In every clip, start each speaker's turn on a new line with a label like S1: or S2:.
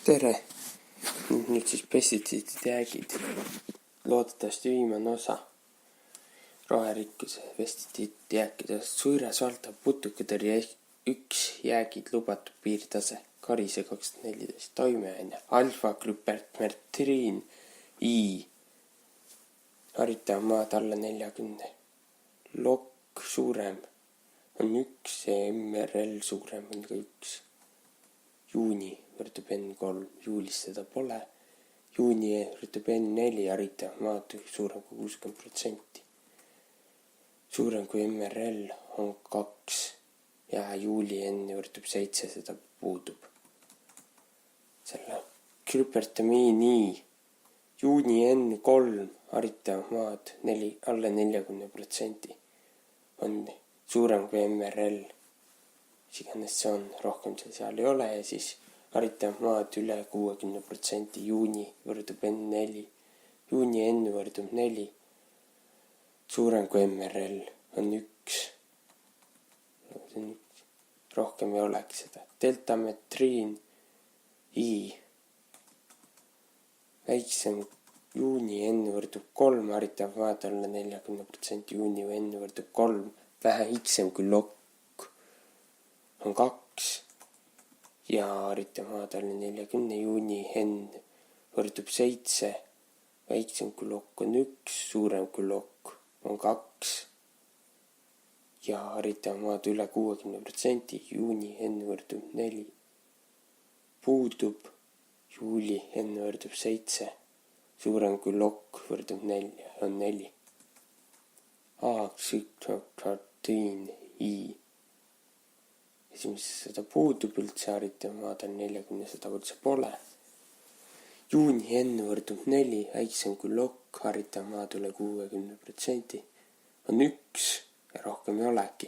S1: tere! Nüüd siis pestitsiidide jäägid. Loodetavasti viimane osa roherikkuse pestitsiidide jääkidest. Suures valdav putukatõrje 1 jäägid lubatud piirtase. Karise 2014. Toimeaine alfa-glüpertmertriin I. Haritav maad alla 40. Lokk suurem on 1 ja MRL suurem on ka 1. Juuni võrdub N3, juulis seda pole. Juuni võrdub N4, haritav maad suurem kui 60%. Suurem kui MRL on 2 ja juuli N võrdub 7, seda puudub. Selle glüpertamiin I, juuni N3, haritav maad alla 40% on suurem kui MRL. Iganes see on, rohkem seal ei ole ja siis haritav maad üle 60%, juuni võrdub N4, juuni N võrdub 4, suurem kui MRL on 1, rohkem ei olegi seda. Deltametriin I, väiksem juuni N võrdub 3, haritav maad alla 40%, juuni N võrdub 3, väiksem kui lokk on 2 ja haritav maad alla 40, juuni N võrdub 7, väiksem kui lokk on 1, suurem kui lokk on 2 ja haritav maad üle 60%, juuni N võrdub 4, puudub, juuli N võrdub 7, suurem kui lokk võrdub 4, on 4. A-tsüklotartiin I. Esimesest seda puudub üldse, haritav maad on 40, seda üldse pole. Juuni N võrdub 4, väiksem kui lokk, haritav maad üle 60%, on 1 ja rohkem ei olegi.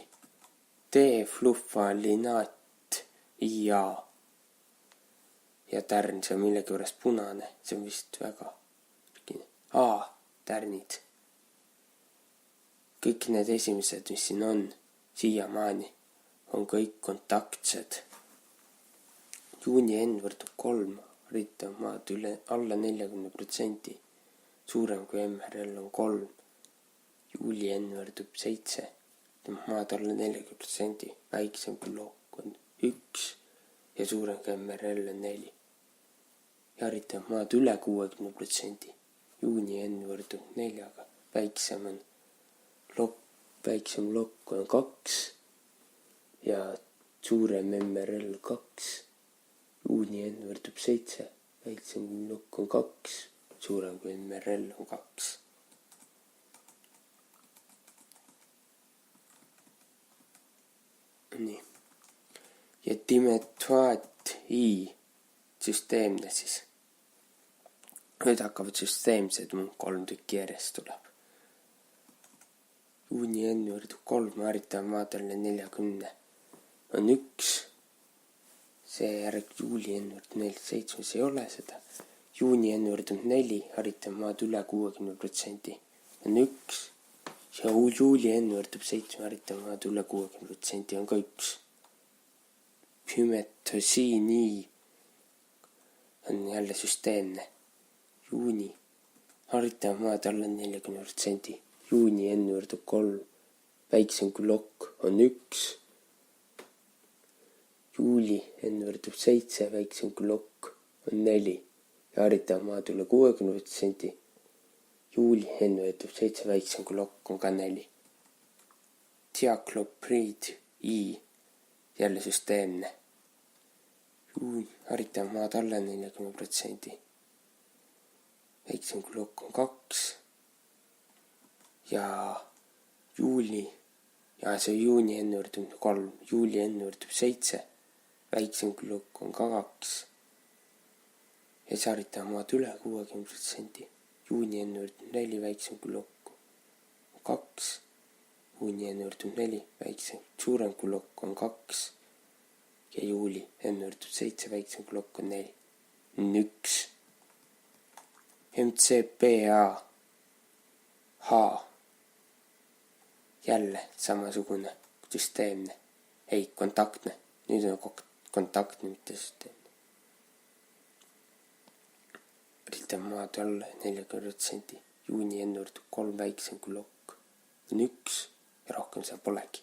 S1: D-flufalinaat IA ja tärn, see on millegipärast punane, see on vist väga A-tärnid. Kõik need esimesed, mis siin on, siiamaani on kõik kontaktsed. Juuni N võrdub 3, haritav maad alla 40%, suurem kui MRL on 3. Juuli N võrdub 7, maad alla 40%, väiksem kui lokk on 1 ja suurem kui MRL on 4. Ja haritav maad üle 60%, juuni N võrdub 4, väiksem lokk on 2 ja suurem MRL 2, juuni N võrdub 7, väiksem lokk on 2, suurem kui MRL on 2. Nii. Ja dimetoaat I, süsteemne siis. Nüüd hakkavad süsteemsed 3 tükki järjest tuleb. Juuni N võrdub 3, haritav maad alla 40. on 1, seejärg juuli N võrdub 47, ei ole seda. Juuni N võrdub 4, haritav maad üle 60% on 1 ja juuli N võrdub 7, haritav maad üle 60% on ka 1. Pymetosiin I on jälle süsteemne. Juuni, haritav maad alla 40%, juuni N võrdub 3, väiksem kui lokk on 1. Juuli N võrdub 7, väiksem kui lokk on 4 ja haritav maad üle 60%. Juuli N võrdub 7, väiksem kui lokk on ka 4. Diaklopriid I, jälle süsteemne. Haritav maad alla 40%, väiksem kui lokk on 2 ja juuli, ja see juuni N võrdub 3, juuli N võrdub 7, väiksem kui lokk on ka 2 ja see haritav maad üle 60%, juuni N võrdub 4, väiksem kui lokk on 2, juuni N võrdub 4, väiksem, suurem kui lokk on 2 ja juuli N võrdub 7, väiksem kui lokk on 4, on 1. MCPA H, jälle samasugune süsteemne, ei kontaktne, nüüd on kontaktne, mitte süsteemne. haritab maad alla 40%. Juuni ennurdub 3 väiksem kui lokk. On 1 ja rohkem seal polegi.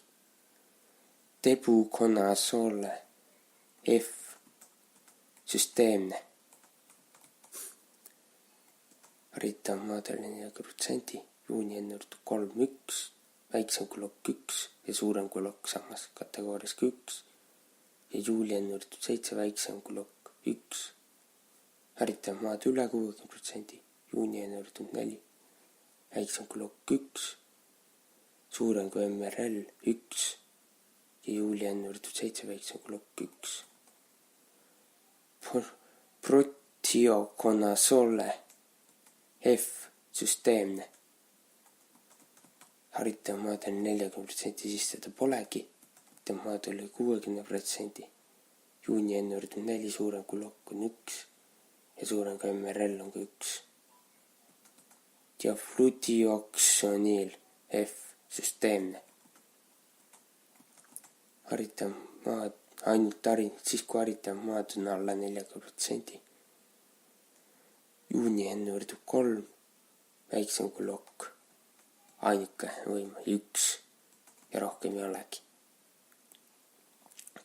S1: Tebuconazole F. Süsteemne. Haritab maad alla 40%. Juuni ennurdub 3, 1, väiksem kui lokk 1 ja suurem kui lokk samas kategoorias kui 1. Ja juuli ennurdub 7, väiksem kui lokk 1. Haritab maad üle 60%. Juuni ennurdub 4, väiksem kui lokk 1, suurem kui MRL 1 ja juuli ennurdub 7, väiksem kui lokk 1. Proteoconazole F. Süsteemne. Haritab maad on 40%, siis seda polegi. Haritab maad oli 60%. Juuni ennurdub 4, suurem kui lokk on 1 ja suurem kui MRL on kui 1. Diaflutioxoniil F. Süsteemne. Haritab maad ainult siis kui haritab maad on alla 40%. Juuni ennurdub 3, väiksem kui lokk. Ainuke võim 1 ja rohkem ei olegi.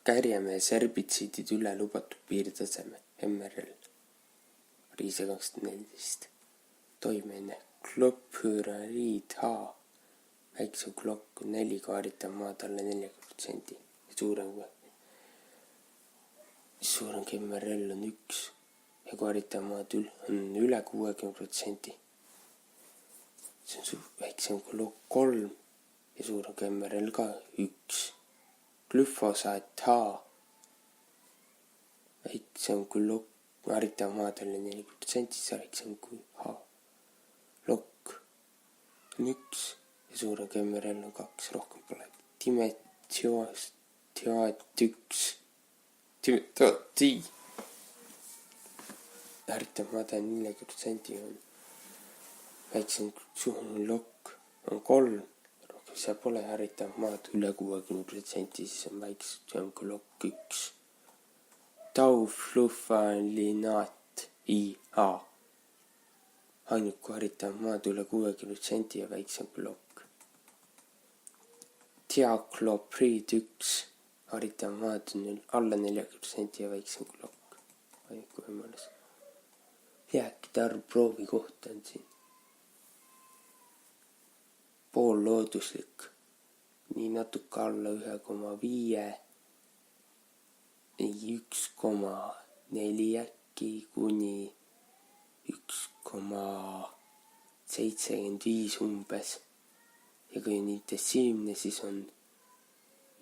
S1: Kärjemehe serbitsiidid üle lubatud piirtaseme MRL. Riise 2014. Toimeaine klopüraliid H. Väiksem kui lokk on 4, kui haritab maad alla 40% ja suurem kui MRL on 1 ja kui haritab maad on üle 60%. See on väiksem kui lokk 3 ja suurem kui MRL ka 1. Glüfosaat H. Väiksem kui lokk, haritab maad alla 40%, siis väiksem kui H. Lokk on 1 ja suurem kui MRL on 2, rohkem pole. Dimetioat 1. Haritab maad on 40%, on väiksem kui lokk on 3, rohkem seal pole. Haritab maad üle 60%, siis on väiksem kui lokk 1. Tauflufalinaat IH. Ainult kui haritab maad üle 60% ja väiksem kui lokk. Diaklopriid 1. Haritab maad on alla 40% ja väiksem kui lokk. Ainult kui võimalus. Jääkide arv proovi kohta on siin. Poollooduslik. Nii natuke alla 1,5. 1,4 äkki kuni 1,75 umbes. Ja kui on intensiivne, siis on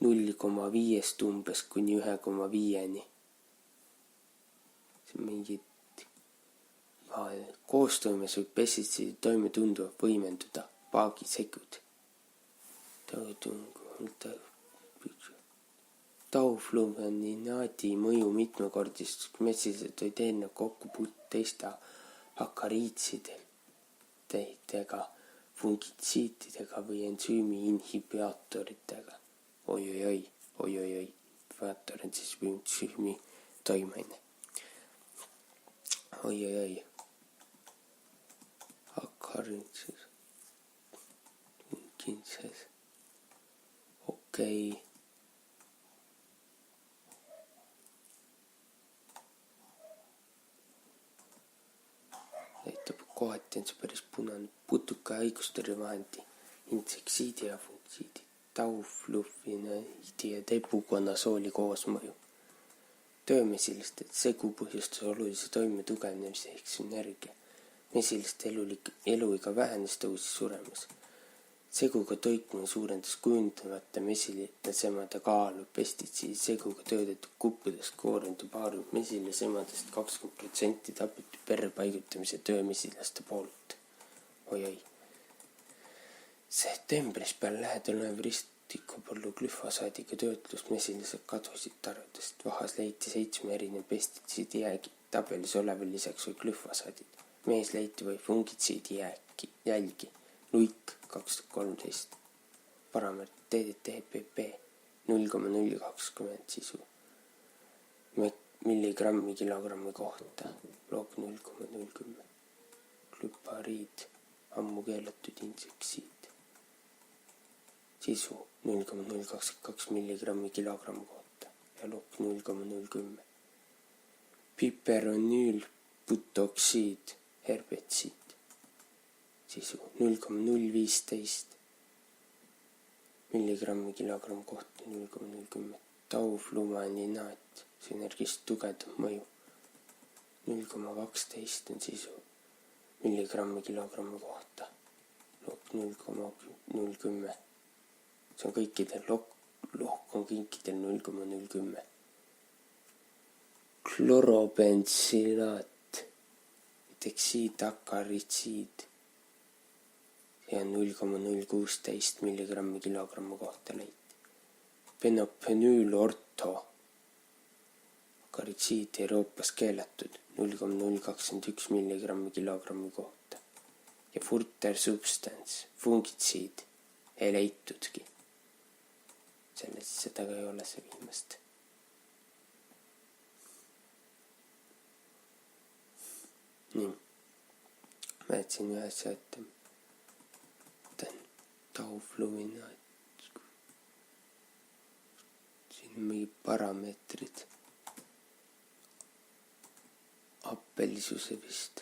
S1: 0,5 umbes kuni 1,5-ni. See on mingid koostoimes võib pestitsiidi toime tunduvalt võimenduda. Paagisegud. Tauflufalinaadi mõju mitmekordistus, kui metsised olid enne kokku teiste akariitsidega, fungitsiitidega või ensüümi inhibiatoritega. Oi. Inhibaator on siis ensüümi toimeaine. Oi. Akariitsis. Fungitses. Okei. Kohati on see päris punane. Putuka haigustõrjevahendi, inseksiidi ja funksiidi, tauflufalinaadi ja tebuconazooli koosmõju. Töömesiliste segu põhjustas olulise toime tugevnemise ehk sünergia. Mesiliste eluiga vähenes, tõusis suremus. Seguga toitmine suurendas kujundavate mesilasemade kaalu. Pestitsiidiseguga töödetud kuppudest koorendub haarub mesilasemadest 20% tapeti perre paigutamise töömesilaste poolt. Oi. Septembris peale lähedal oleva ristikupõllu glüfosaadiga töötlust mesilased kadusid tarudest. Vahas leiti 7 erinev pestitsiidi tabelis oleval lisaks või glüfosaadid. Mees leiti või fungitsiidi jälgi. Luik 2013. Parameetr DDT-PP 0,020 sisu milligrammi kilogrammi kohta. Loog 0,010. glüpariid, ammu keelatud inseksiid. Sisu 0,022 milligrammi kilogramm kohta ja lokk 0,010. Piperonüülbutoksiid, herbetsiid. Sisu 0,015 milligrammi kilogramm kohta 0,010. Tauflumaninaat, sünergist tugev mõju 0,12 on sisu milligrammi kilogrammi kohta. Lokk 0,010. See on kõikidel lohk on kõikidel 0,010. Klorobensilaat, teksiid, akaritsiid. See on 0,016 milligrammi kilogrammi kohta leiti. Penophenüülorto, akaritsiid Euroopas keelatud 0,021 milligrammi kilogrammi kohta. Ja furter substance, fungitsiid, ei leitudki. Seda ka ei ole see viimast. Nii, ma jätsin ühe seata. Taufluminaat. Siin on mingi parameetrid. Appelisuse vist.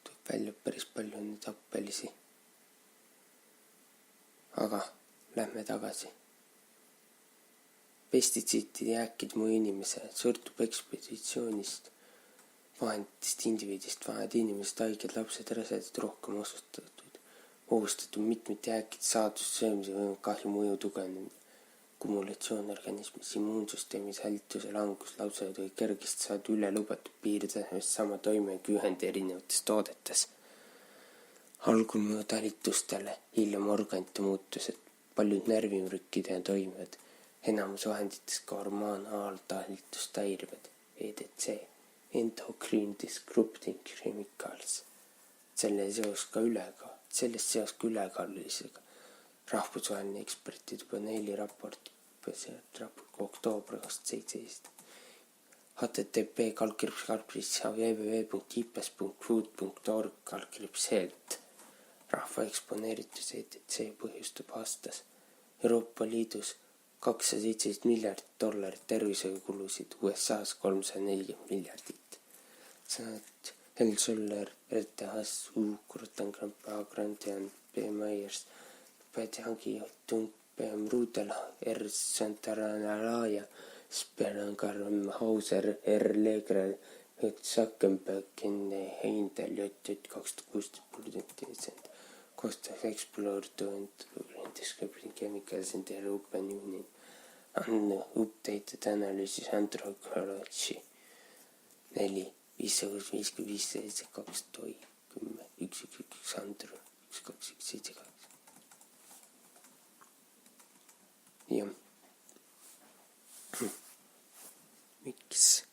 S1: Tuleb välja päris palju nüüd appelisi. Aga lähme tagasi. Pestitsiidide jääkid mu inimese sõltub ekspeditsioonist, vahenditest, indiviidist, vahed inimesed, haiged, lapsed, rasedad, rohkem ohustatud mitmete jääkide saadust söömise või kahju mõju tugevnemine, kumulatsioon organismis, immuunsüsteemis, hältuse langus, laused või kergesti saada üle lubatud piirtasemest sama toimega ühendi erinevates toodetes. Algul mõju talitustele, hiljem organite muutused, paljud närvimürkide toimivad, enamus vahenditest ka hormonaaltalitust häirivad, EDC, endocrine disrupting chemicals, sellest seos ka ülekaalulisega. Rahvusvaheline ekspertide paneeli raport oktoobri 2017. http://www.ipes.food.org/health. Rahva eksponeeritus EDC põhjustab aastas Euroopa Liidus $217 miljardit tervishoiukulusid, USA's $340 miljardit. Sõnad Hel Soller, RTHS, Kurtengramp, A. Grandian, B. Myers, Pädjangi, Tung, PM Rudel, R. Santaranalaya, Sperangar, M. Hauser, R. Legrer, J. Zuckerberg, N. Heindel, J. 2016 Costa Explorer to Describing Chemicals in the European Union and Updated Analysis Anthropology 4 555 toi 10 111 Andro 12178. Jah. Miks?